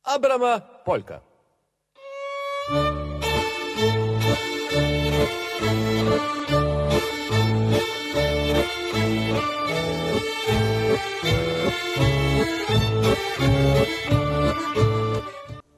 Abrama Poļka.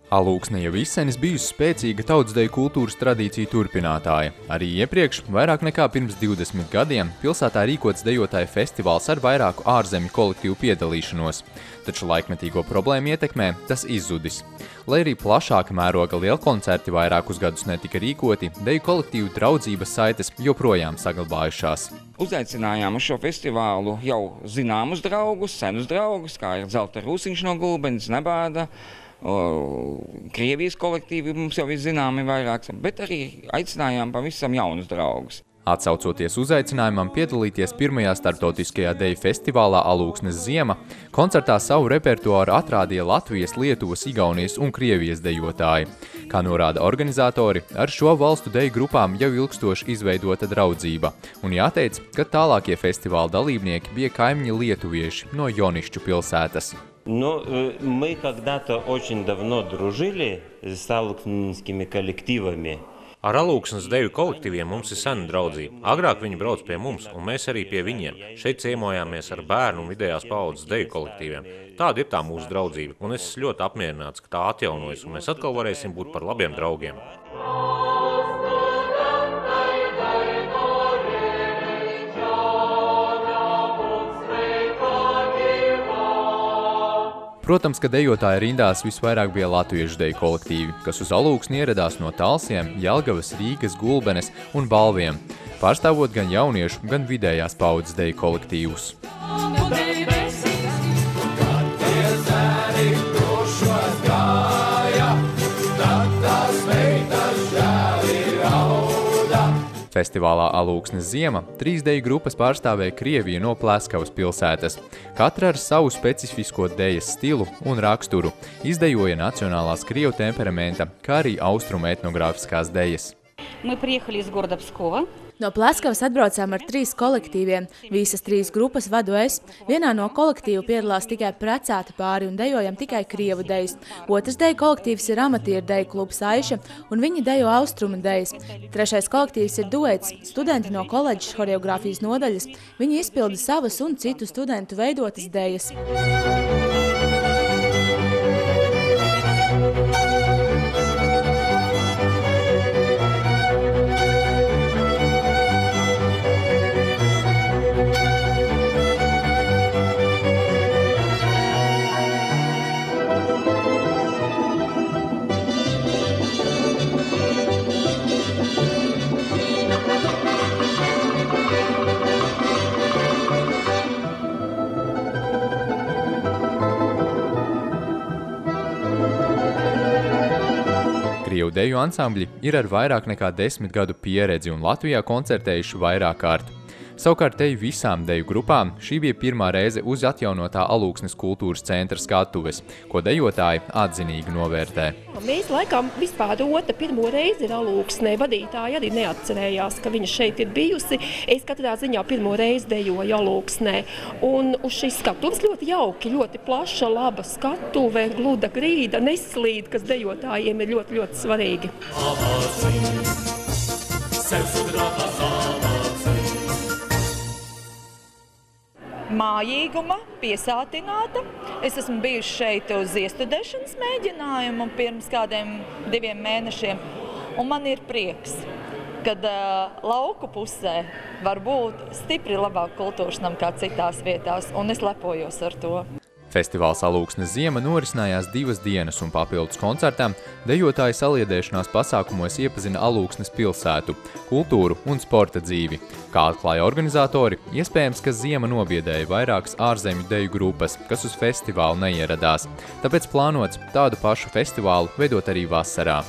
Alūksne jau izsenis bijusi spēcīga tautsdeju kultūras tradīciju turpinātāja. Arī iepriekš, vairāk nekā pirms 20 gadiem, pilsētā rīkots dejotāju festivāls ar vairāku ārzemju kolektīvu piedalīšanos, taču laikmetīgo problēmu ietekmē tas izzudis. Lai arī plašāka mēroga lielkoncerti vairākus gadus netika rīkoti, deju kolektīvu draudzības saites joprojām saglabājušās. Uzaicinājām uz šo festivālu jau zināmus draugus, senus draugus, kā ir Zelta Rūsiņš no Gulbenes, Nebāda, Krievijas kolektīvi mums jau ir zināmi vairāks, bet arī aicinājām pavisam jaunus draugus. Atsaucoties uzaicinājumam piedalīties pirmajā starptautiskajā deju festivālā Alūksnes ziema, koncertā savu repertuāru atrādīja Latvijas, Lietuvas, Igaunijas un Krievijas dejotāji. Kā norāda organizatori, ar šo valstu deju grupām jau ilgstoši izveidota draudzība, un jāteic, ka tālākie festivāla dalībnieki bija kaimiņi lietuvieši no Jonišķu pilsētas. Мы когда-то очень давно дружили с алūksneskими коллективами. Ar Alūksnes deju kolektīviem mums ir sena draudzība. Agrāk viņi brauc pie mums, un mēs arī pie viņiem. Šeit ciemojāmies ar bērnu un vidējās paaudzes deju kolektīviem. Tāda ir tā mūsu draudzība, un es ļoti apmierināts, ka tā atjaunojas, un mēs atkal varēsim būt par labiem draugiem. Protams, ka dejotāju rindās visvairāk bija latviešu deju kolektīvi, kas uz Alūksni ieradās no Talsiem, Jelgavas, Rīgas, Gulbenes un Balviem, pārstāvot gan jauniešu, gan vidējās paaudzes deju kolektīvus. Festivālā Alūksnes ziema 3 deju grupas pārstāvēja Krieviju no Pleskavas pilsētas. Katra ar savu specifisko dejas stilu un raksturu izdejoja nacionālās krievu temperamenta, kā arī austrumu etnogrāfiskās dejas. No Pleskavas atbraucām ar 3 kolektīviem. Visas 3 grupas vadu es. Vienā no kolektīvu piedalās tikai precēti pāri un dejojam tikai krievu dejas. Otrs deju kolektīvs ir amatieru deju klubs Aiša, un viņi dejo austrumu dejas. Trešais kolektīvs ir duets, studenti no koledžas horeogrāfijas nodaļas. Viņi izpilda savas un citu studentu veidotas dejas. Krievu deju ansambļi ir ar vairāk nekā 10 gadu pieredzi un Latvijā koncertējuši vairāk kārt. Savukārt teju visām deju grupām šī bija pirmā reize uz atjaunotā Alūksnes kultūras centra skatuves, ko dejotāji atzinīgi novērtē. Mēs laikam vispār pirmo reizi ir Alūksnē. Vadītāji arī neatcerējās, ka viņa šeit ir bijusi. Es katrā ziņā pirmo reizi dejoju Alūksnē. Un uz šīs skatuves ļoti jauki, ļoti plaša, laba skatuve, gluda grīda, neslīd, kas dejotājiem ir ļoti, ļoti svarīgi. Mājīguma, piesātināta. Es esmu bijusi šeit uz iestudēšanas mēģinājumu pirms kādiem 2 mēnešiem, un man ir prieks, kad lauku pusē var būt stipri labāk kultūras nam kā citās vietās, un es lepojos ar to. Festivāls Alūksnes ziema norisinājās 2 dienas un papildus koncertām dejotāji saliedēšanās pasākumos iepazina Alūksnes pilsētu, kultūru un sporta dzīvi. Kā atklāja organizatori, iespējams, ka ziema nobiedēja vairākas ārzemju deju grupas, kas uz festivālu neieradās, tāpēc plānots tādu pašu festivālu veidot arī vasarā.